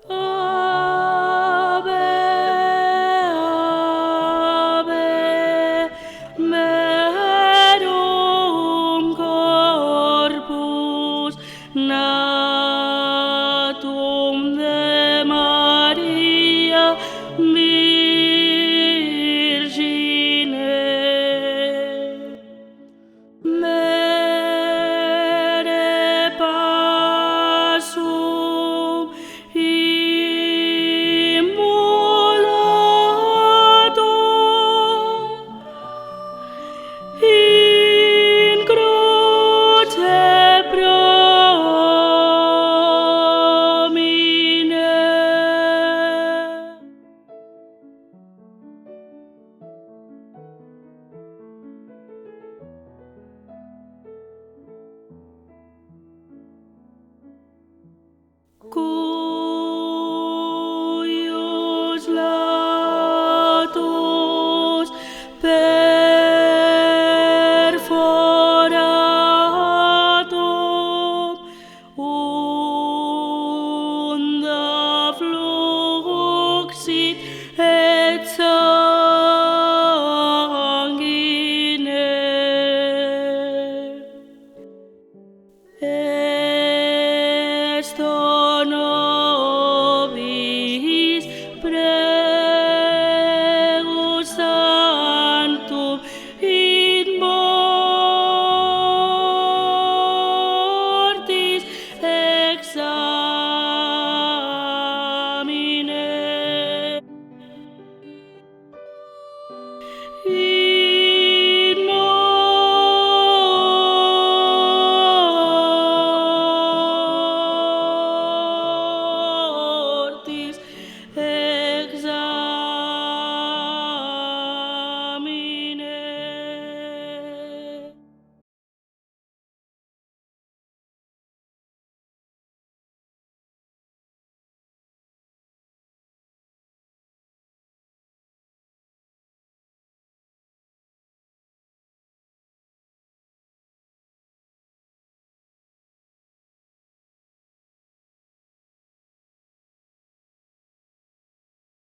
Ave, ave, merum corpus natum de Maria Virgine. Mere passum immolatum in croce promine. Cuius latus perforatum unda fluxit et sanguine. Esto nobis pregus sanctum in mortis examine.